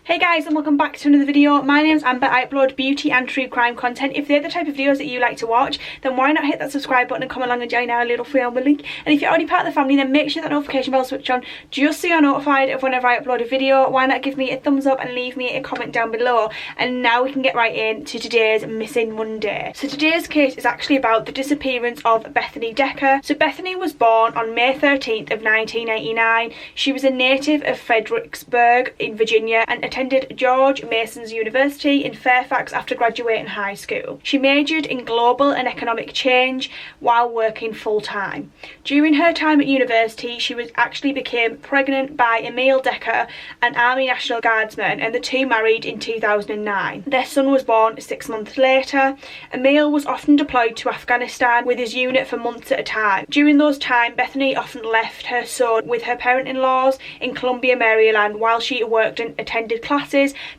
Hey guys, and welcome back to another video. My name's Amber. I upload beauty and true crime content. If they're the type of videos that you like to watch, then why not hit that subscribe button and come along and join our little family. And if you're already part of the family, then make sure that notification bell switch on just so you're notified of whenever I upload a video. Why not give me a thumbs up and leave me a comment down below. And now we can get right into today's Missing Monday. So today's case is actually about the disappearance of Bethany Decker. So Bethany was born on May 13th of 1989. She was a native of Fredericksburg in Virginia and attended George Mason's University in Fairfax after graduating high school. She majored in global and economic change while working full-time. During her time at university, she actually became pregnant by Emile Decker, an Army National Guardsman, and the two married in 2009. Their son was born 6 months later. Emile was often deployed to Afghanistan with his unit for months at a time. During those times, Bethany often left her son with her parent-in-laws in Columbia, Maryland, while she worked and attended classes,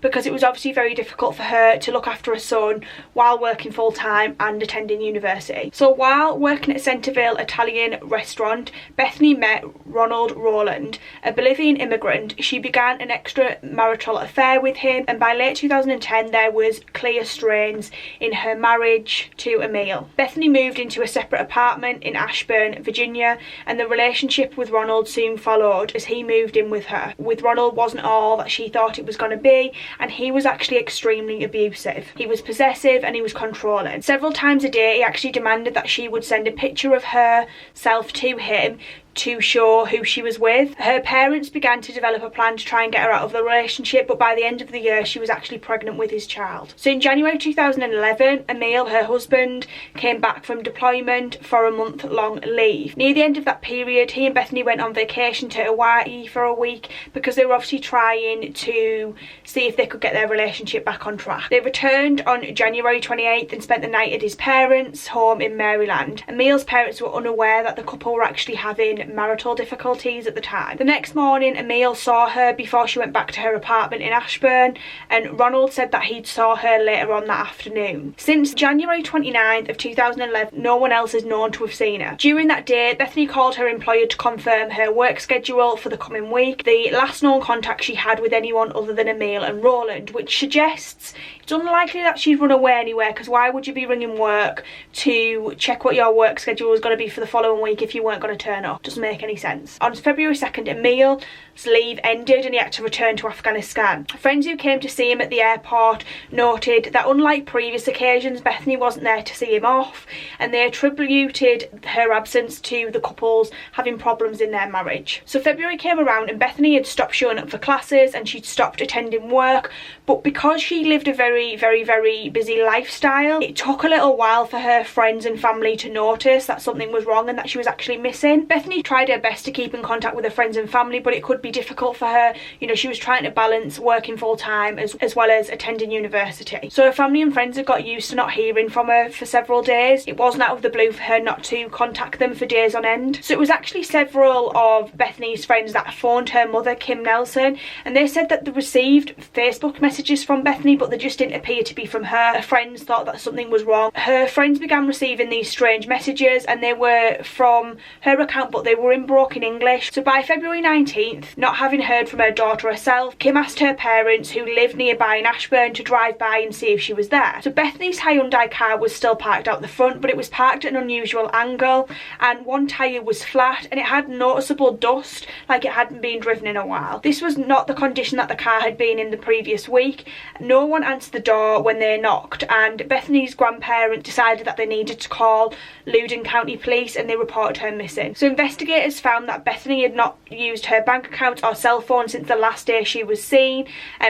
because it was obviously very difficult for her to look after a son while working full-time and attending university. So while working at Centerville Italian restaurant, Bethany met Ronald Roland, a Bolivian immigrant. She began an extramarital affair with him, and by late 2010 there was clear strains in her marriage to Emile. Bethany moved into a separate apartment in Ashburn, Virginia, and the relationship with Ronald soon followed as he moved in with her. With Ronald wasn't all that she thought it was going to be, and he was actually extremely abusive. He was possessive and he was controlling. Several times a day he actually demanded that she would send a picture of herself to him to show who she was with. Her parents began to develop a plan to try and get her out of the relationship, but by the end of the year she was actually pregnant with his child. So in January 2011, Emile, her husband, came back from deployment for a month-long leave. Near the end of that period, he and Bethany went on vacation to Hawaii for a week because they were obviously trying to see if they could get their relationship back on track. They returned on January 28th and spent the night at his parents' home in Maryland. Emile's parents were unaware that the couple were actually having marital difficulties at the time. The next morning, Emile saw her before she went back to her apartment in Ashburn, and Ronald said that he'd saw her later on that afternoon. Since January 29th of 2011, no one else is known to have seen her. During that day, Bethany called her employer to confirm her work schedule for the coming week, the last known contact she had with anyone other than Emile and Roland, which suggests it's unlikely that she'd run away anywhere, because why would you be ringing work to check what your work schedule was going to be for the following week if you weren't going to turn up? Doesn't make any sense. On February 2nd, Emile's leave ended and he had to return to Afghanistan. Friends who came to see him at the airport noted that unlike previous occasions, Bethany wasn't there to see him off, and they attributed her absence to the couples having problems in their marriage. So February came around and Bethany had stopped showing up for classes and she'd stopped attending work, but because she lived a very busy lifestyle, it took a little while for her friends and family to notice that something was wrong and that she was actually missing. Bethany tried her best to keep in contact with her friends and family, but it could be difficult for her. You know, she was trying to balance working full-time as well as attending university. So her family and friends had got used to not hearing from her for several days. It wasn't out of the blue for her not to contact them for days on end. So it was actually several of Bethany's friends that phoned her mother, Kim Nelson, and they said that they received Facebook messages from Bethany, but they just didn't appear to be from her. Her friends thought that something was wrong. Her friends began receiving these strange messages, and they were from her account, but they were in broken English. So by February 19th, not having heard from her daughter herself, Kim asked her parents, who lived nearby in Ashburn, to drive by and see if she was there. So Bethany's Hyundai car was still parked out the front, but it was parked at an unusual angle, and one tyre was flat and it had noticeable dust, like it hadn't been driven in a while. This was not the condition that the car had been in the previous week. No one answered the door when they knocked, and Bethany's grandparents decided that they needed to call Loudoun County Police, and they reported her missing. So investigators found that Bethany had not used her bank account or cell phone since the last day she was seen,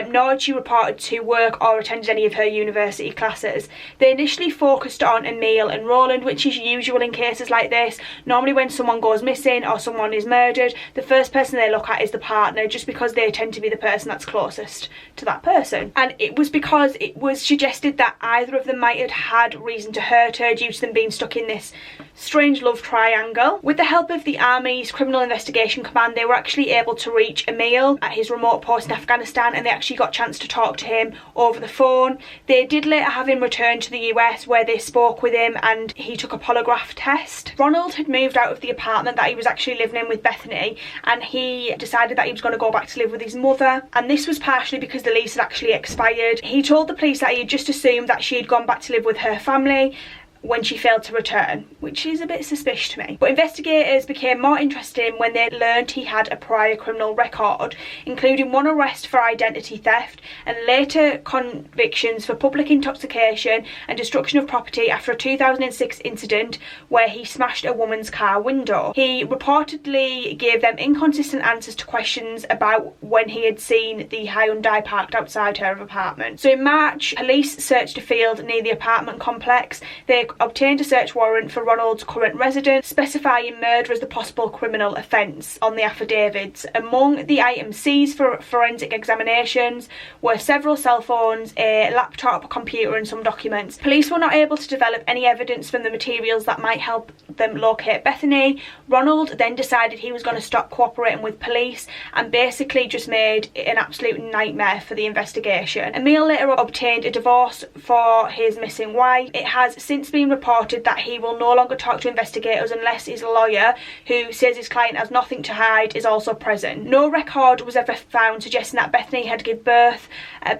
nor had she reported to work or attended any of her university classes. They initially focused on Emile and Roland, which is usual in cases like this. Normally when someone goes missing or someone is murdered, the first person they look at is the partner, just because they tend to be the person that's closest to that person. And it was because it was suggested that either of them might have had reason to hurt her due to them being stuck in this strange love triangle. With the help of the Army's Criminal Investigation Command, they were actually able to reach Emile at his remote post in Afghanistan, and they actually got a chance to talk to him over the phone. They did later have him return to the US, where they spoke with him and he took a polygraph test. Ronald had moved out of the apartment that he was actually living in with Bethany, and he decided that he was going to go back to live with his mother, and this was partially because the lease had actually expired. He told the police that he had just assumed that she had gone back to live with her family when she failed to return, which is a bit suspicious to me. But investigators became more interested when they learned he had a prior criminal record, including one arrest for identity theft and later convictions for public intoxication and destruction of property after a 2006 incident where he smashed a woman's car window. He reportedly gave them inconsistent answers to questions about when he had seen the Hyundai parked outside her apartment. So in March, police searched a field near the apartment complex. They obtained a search warrant for Ronald's current residence, specifying murder as the possible criminal offence on the affidavits. Among the items seized for forensic examinations were several cell phones, a laptop, computer and some documents. Police were not able to develop any evidence from the materials that might help them locate Bethany. Ronald then decided he was going to stop cooperating with police and basically just made an absolute nightmare for the investigation. Emile later obtained a divorce for his missing wife. It has since been reported that he will no longer talk to investigators unless his lawyer, who says his client has nothing to hide, is also present. No record was ever found suggesting that Bethany had given birth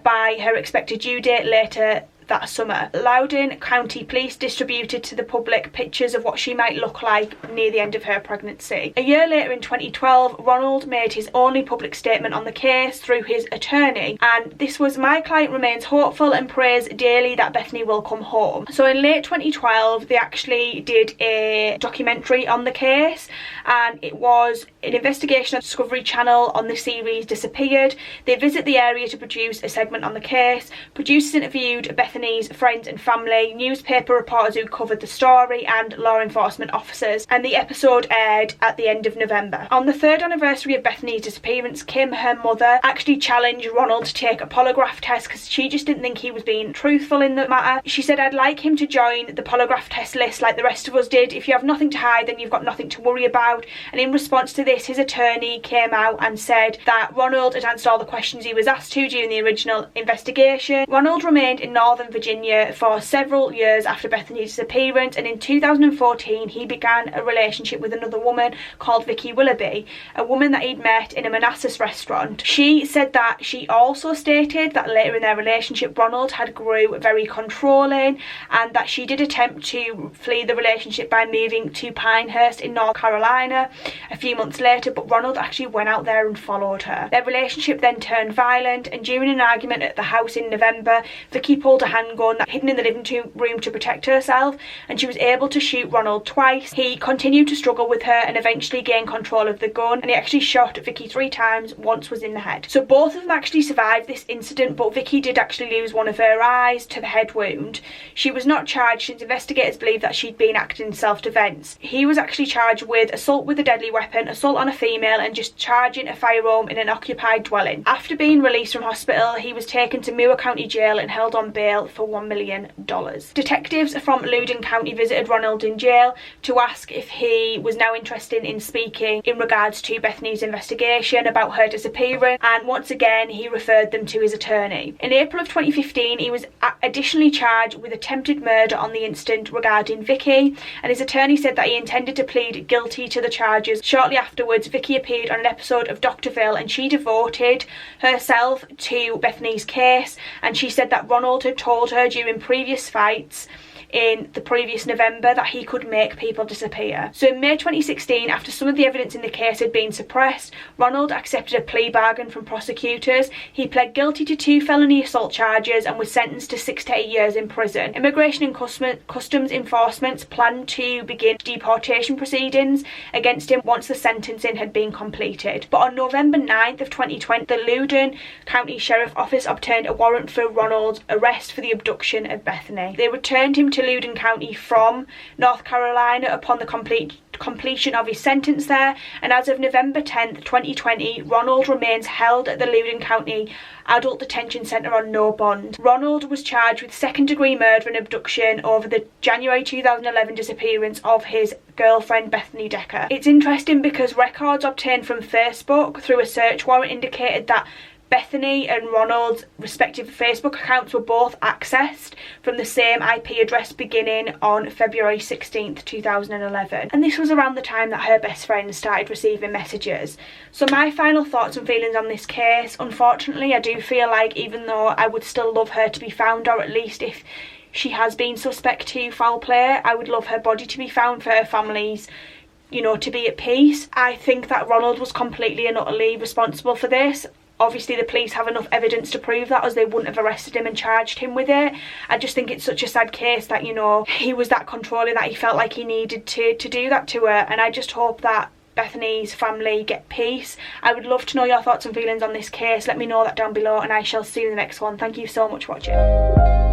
by her expected due date later that summer. Loudoun County Police distributed to the public pictures of what she might look like near the end of her pregnancy. A year later in 2012, Ronald made his only public statement on the case through his attorney, and this was, "My client remains hopeful and prays daily that Bethany will come home." So in late 2012, they actually did a documentary on the case, and it was an investigation on Discovery Channel on the series Disappeared. They visit the area to produce a segment on the case. Producers interviewed Bethany's friends and family, newspaper reporters who covered the story, and law enforcement officers, and the episode aired at the end of November. On the 3rd anniversary of Bethany's disappearance, Kim, her mother, actually challenged Ronald to take a polygraph test because she just didn't think he was being truthful in the matter. She said, "I'd like him to join the polygraph test list like the rest of us did. If you have nothing to hide, then you've got nothing to worry about." And in response to this, his attorney came out and said that Ronald had answered all the questions he was asked to during the original investigation. Ronald remained in Northern Virginia for several years after Bethany's disappearance, and in 2014 he began a relationship with another woman called Vicky Willoughby, a woman that he'd met in a Manassas restaurant. She said that she also stated that later in their relationship Ronald had grew very controlling, and that she did attempt to flee the relationship by moving to Pinehurst in North Carolina a few months later, but Ronald actually went out there and followed her. Their relationship then turned violent, and during an argument at the house in November, Vicky pulled a handgun that hidden in the living room to protect herself, and she was able to shoot Ronald twice. He continued to struggle with her and eventually gained control of the gun, and he actually shot Vicky 3 times. Once was in the head. So both of them actually survived this incident, but Vicky did actually lose one of her eyes to the head wound. She was not charged since investigators believe that she'd been acting in self-defense. He was actually charged with assault with a deadly weapon, assault on a female, and just charging a firearm in an occupied dwelling. After being released from hospital, he was taken to Moore County Jail and held on bail for $1 million. Detectives from Loudoun County visited Ronald in jail to ask if he was now interested in speaking in regards to Bethany's investigation about her disappearance, and once again he referred them to his attorney. In April of 2015 he was additionally charged with attempted murder on the incident regarding Vicky, and his attorney said that he intended to plead guilty to the charges. Shortly afterwards, Vicky appeared on an episode of Dr. Phil, and she devoted herself to Bethany's case, and she said that Ronald had told her during previous fights in the previous November that he could make people disappear. So in May 2016, after some of the evidence in the case had been suppressed, Ronald accepted a plea bargain from prosecutors. He pled guilty to 2 felony assault charges and was sentenced to 6 to 8 years in prison. Immigration and Customs Enforcement planned to begin deportation proceedings against him once the sentencing had been completed. But on November 9th of 2020, the Loudoun County Sheriff Office obtained a warrant for Ronald's arrest for the abduction of Bethany. They returned him to Loudoun County from North Carolina upon the completion of his sentence there, and as of November 10th 2020, Ronald remains held at the Loudoun County Adult Detention Centre on no bond. Ronald was charged with second-degree murder and abduction over the January 2011 disappearance of his girlfriend Bethany Decker. It's interesting because records obtained from Facebook through a search warrant indicated that Bethany and Ronald's respective Facebook accounts were both accessed from the same IP address beginning on February 16th 2011, and this was around the time that her best friend started receiving messages. So my final thoughts and feelings on this case: unfortunately, I do feel like even though I would still love her to be found, or at least if she has been suspect to foul play, I would love her body to be found for her family's, you know, to be at peace. I think that Ronald was completely and utterly responsible for this. Obviously the police have enough evidence to prove that, as they wouldn't have arrested him and charged him with it. I just think it's such a sad case that, you know, he was that controlling that he felt like he needed to do that to her, and I just hope that Bethany's family get peace. I would love to know your thoughts and feelings on this case. Let me know that down below, and I shall see you in the next one. Thank you so much for watching.